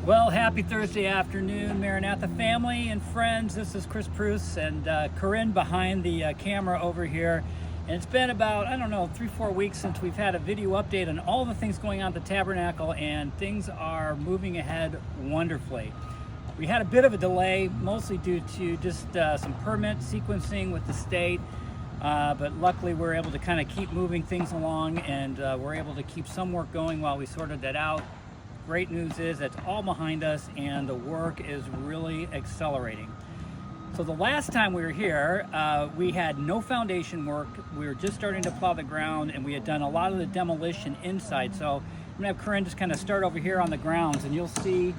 Well, happy Thursday afternoon, Maranatha family and friends. This is Chris Bruce and Corinne behind the camera over here. And it's been about, 3-4 weeks since we've had a video update on all the things going on at the Tabernacle, and things are moving ahead wonderfully. We had a bit of a delay, mostly due to just some permit sequencing with the state, but luckily we're able to kind of keep moving things along, and we're able to keep some work going while we sorted that out. Great news is it's all behind us and the work is really accelerating. So the last time we were here, we had no foundation work. We were just starting to plow the ground, and we had done a lot of the demolition inside. So I'm gonna have Corinne just kind of start over here on the grounds, and you'll see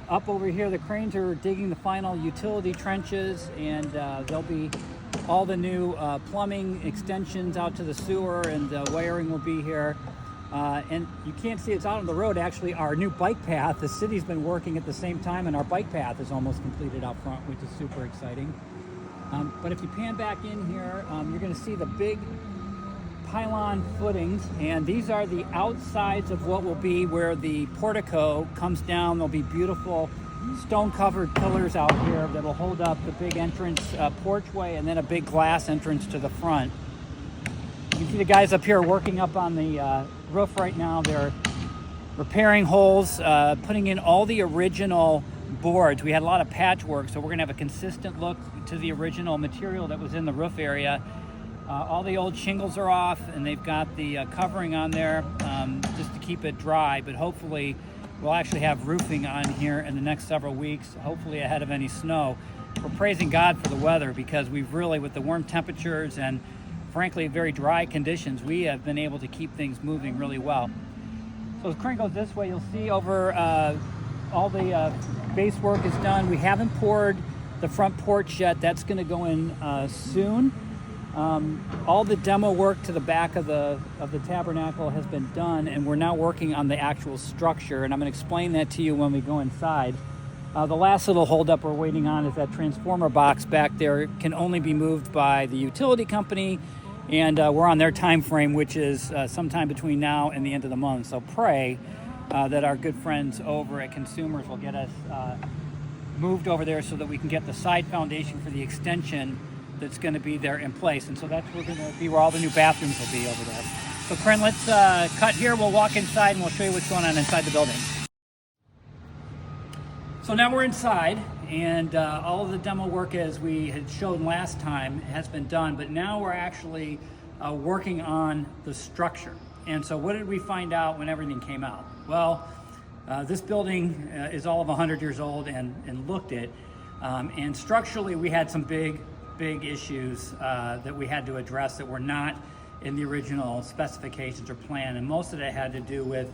up over here the cranes are digging the final utility trenches, and there'll be all the new plumbing extensions out to the sewer, and the wiring will be here. And you can't see it's out on the road. Actually, our new bike path, the city's been working at the same time, and our bike path is almost completed out front, which is super exciting. But if you pan back in here, you're going to see the big pylon footings, and these are the outsides of what will be where the portico comes down. There'll be beautiful stone-covered pillars out here that will hold up the big entrance porchway, and then a big glass entrance to the front. You can see the guys up here working up on the roof right now. They're repairing holes, putting in all the original boards. We had a lot of patchwork, so we're going to have a consistent look to the original material that was in the roof area. All the old shingles are off, and they've got the covering on there just to keep it dry, but hopefully we'll actually have roofing on here in the next several weeks, hopefully ahead of any snow. We're praising God for the weather, because we've really, with the warm temperatures and frankly very dry conditions, we have been able to keep things moving really well. So as Corinne goes this way, you'll see over all the base work is done. We haven't poured the front porch yet. That's going to go in soon. All the demo work to the back of the Tabernacle has been done, and we're now working on the actual structure, and I'm going to explain that to you when we go inside. The last little holdup we're waiting on is that transformer box back there. It can only be moved by the utility company, and we're on their time frame, which is sometime between now and the end of the month. So pray that our good friends over at Consumers will get us moved over there so that we can get the side foundation for the extension that's going to be there in place. And so that's going to be where all the new bathrooms will be over there. So Corinne, let's cut here. We'll walk inside and we'll show you what's going on inside the building. So now we're inside, and all of the demo work, as we had shown last time, has been done, but now we're actually working on the structure. And so what did we find out when everything came out? Well, this building is all of 100 years old and looked it, and structurally we had some big issues that we had to address that were not in the original specifications or plan, and most of that had to do with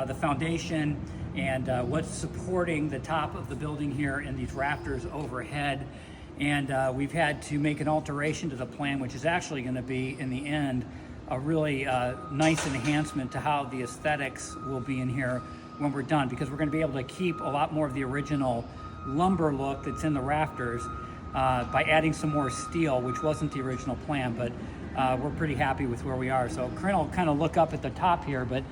the foundation and what's supporting the top of the building here and these rafters overhead. And we've had to make an alteration to the plan, which is actually going to be, in the end, a really nice enhancement to how the aesthetics will be in here when we're done, because we're going to be able to keep a lot more of the original lumber look that's in the rafters by adding some more steel, which wasn't the original plan, but we're pretty happy with where we are. So Corinne will kind of look up at the top here, but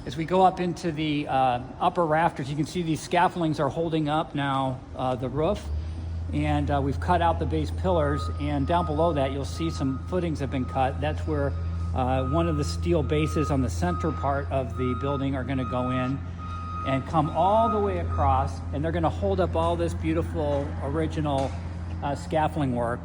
as we go up into the upper rafters, you can see these scaffoldings are holding up now the roof, and we've cut out the base pillars, and down below that you'll see some footings have been cut. That's where one of the steel bases on the center part of the building are going to go in and come all the way across, and they're going to hold up all this beautiful original scaffolding work,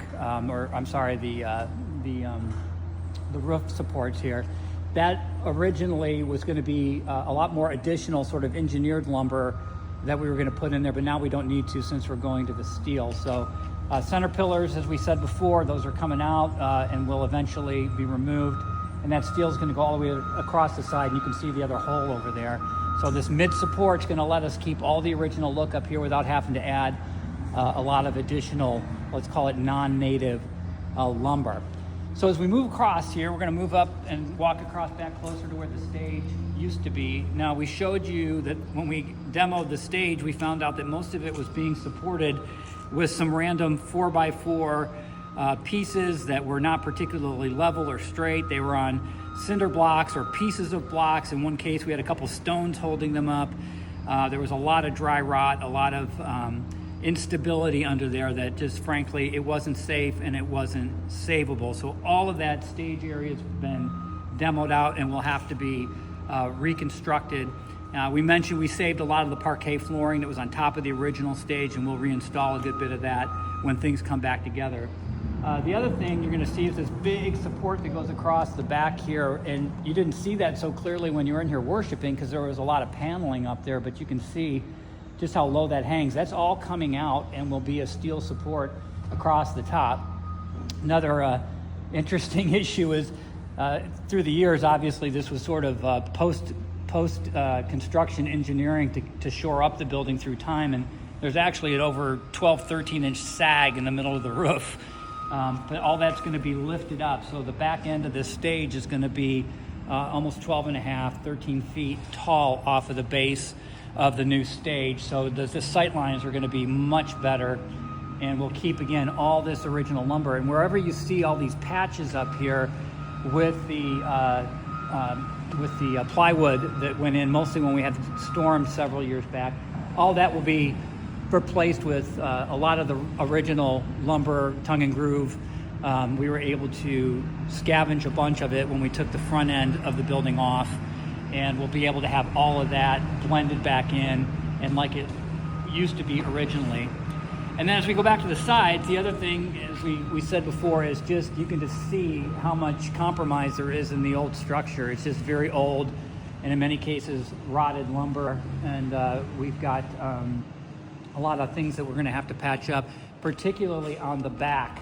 the roof supports here. That originally was going to be a lot more additional sort of engineered lumber that we were going to put in there, but now we don't need to since we're going to the steel. So center pillars, as we said before, those are coming out and will eventually be removed. And that steel is going to go all the way across the side, and you can see the other hole over there. So this mid support is going to let us keep all the original look up here without having to add a lot of additional, let's call it non-native lumber. So as we move across here, we're going to move up and walk across back closer to where the stage used to be. Now, we showed you that when we demoed the stage, we found out that most of it was being supported with some random 4x4 pieces that were not particularly level or straight. They were on cinder blocks or pieces of blocks. In one case, we had a couple stones holding them up. There was a lot of dry rot, a lot of instability under there that just frankly, it wasn't safe and it wasn't savable. So all of that stage area has been demoed out and will have to be reconstructed. We mentioned we saved a lot of the parquet flooring that was on top of the original stage, and we'll reinstall a good bit of that when things come back together. The other thing you're going to see is this big support that goes across the back here, and you didn't see that so clearly when you were in here worshiping because there was a lot of paneling up there, but you can see just how low that hangs. That's all coming out and will be a steel support across the top. Another interesting issue is through the years, obviously this was sort of post construction engineering to shore up the building through time, and there's actually an over 13 inch sag in the middle of the roof. But all that's going to be lifted up, so the back end of this stage is going to be almost 12 and a half, 13 feet tall off of the base of the new stage. So the sight lines are going to be much better, and we'll keep again all this original lumber. And wherever you see all these patches up here with the plywood that went in, mostly when we had storms several years back, all that will be replaced with a lot of the original lumber, tongue and groove. We were able to scavenge a bunch of it when we took the front end of the building off, and we'll be able to have all of that blended back in and like it used to be originally. And then as we go back to the sides, the other thing, as we said before, is just you can just see how much compromise there is in the old structure. It's just very old, and in many cases rotted lumber, and we've got a lot of things that we're going to have to patch up, particularly on the back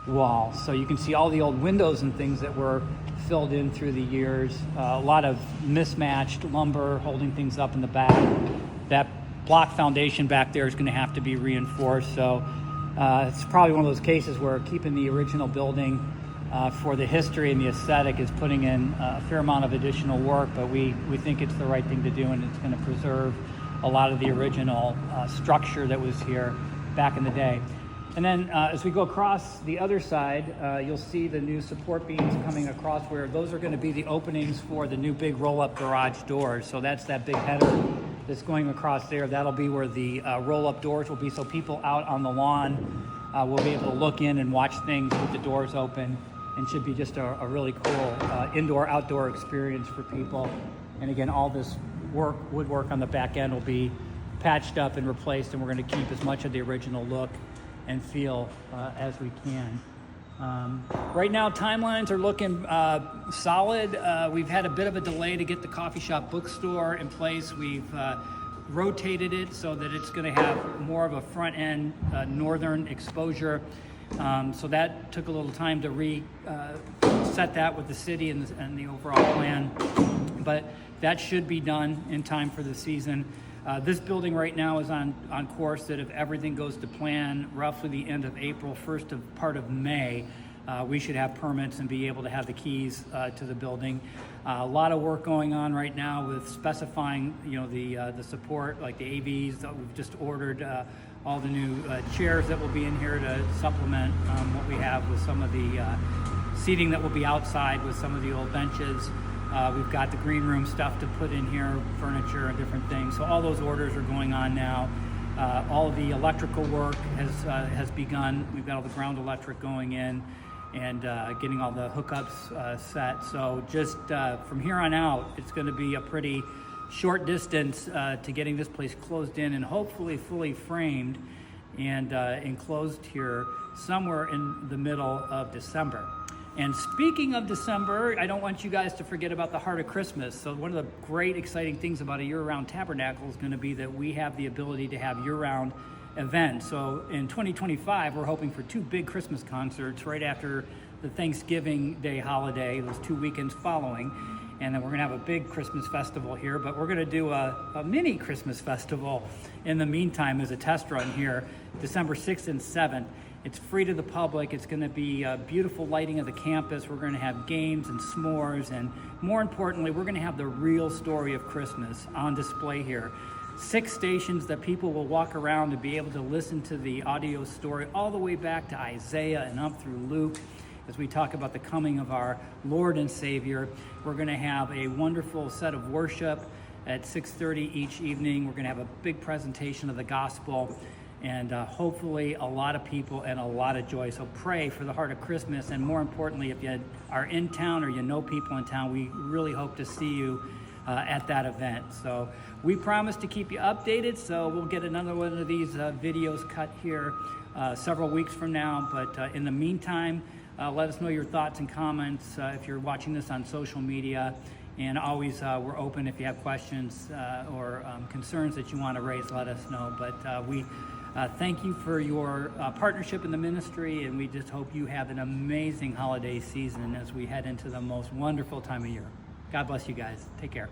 wall. So you can see all the old windows and things that were filled in through the years, a lot of mismatched lumber holding things up in the back. That block foundation back there is going to have to be reinforced. So it's probably one of those cases where keeping the original building for the history and the aesthetic is putting in a fair amount of additional work, but we think it's the right thing to do, and it's going to preserve a lot of the original structure that was here back in the day. And then as we go across the other side, you'll see the new support beams coming across, where those are going to be the openings for the new big roll-up garage doors. So that's that big header that's going across there. That'll be where the roll-up doors will be, so people out on the lawn will be able to look in and watch things with the doors open, and should be just a really cool indoor-outdoor experience for people. And again, all this woodwork on the back end will be patched up and replaced, and we're going to keep as much of the original look and feel as we can. Right now, timelines are looking solid. We've had a bit of a delay to get the coffee shop bookstore in place. We've rotated it so that it's going to have more of a front end northern exposure. So that took a little time to reset that with the city and the overall plan. But that should be done in time for the season. This building right now is on course that if everything goes to plan, roughly the end of April, part of May, we should have permits and be able to have the keys to the building. A lot of work going on right now with specifying, the support, like the AVs that we've just ordered, all the new chairs that will be in here to supplement what we have with some of the seating that will be outside with some of the old benches. We've got the green room stuff to put in here, furniture and different things. So all those orders are going on now. All of the electrical work has begun. We've got all the ground electric going in and getting all the hookups set. So just from here on out, it's going to be a pretty short distance to getting this place closed in and hopefully fully framed and enclosed here somewhere in the middle of December. And speaking of December, I don't want you guys to forget about the heart of Christmas. So one of the great exciting things about a year-round Tabernacle is going to be that we have the ability to have year-round events. So in 2025, we're hoping for 2 big Christmas concerts right after the Thanksgiving Day holiday, those 2 weekends following. And then we're going to have a big Christmas festival here, but we're going to do a mini Christmas festival in the meantime as a test run here, December 6th and 7th. It's free to the public. It's going to be beautiful lighting of the campus. We're going to have games and s'mores, and more importantly, we're going to have the real story of Christmas on display here. 6 stations that people will walk around to be able to listen to the audio story all the way back to Isaiah and up through Luke. As we talk about the coming of our Lord and Savior, we're going to have a wonderful set of worship at 6:30 each evening. We're going to have a big presentation of the gospel, and hopefully a lot of people and a lot of joy. So pray for the heart of Christmas, and more importantly, if you are in town or you know people in town, we really hope to see you at that event. So we promise to keep you updated, so we'll get another one of these videos cut here several weeks from now. But in the meantime, let us know your thoughts and comments if you're watching this on social media. And always, we're open if you have questions or concerns that you want to raise, let us know. But we thank you for your partnership in the ministry, and we just hope you have an amazing holiday season as we head into the most wonderful time of year. God bless you guys. Take care.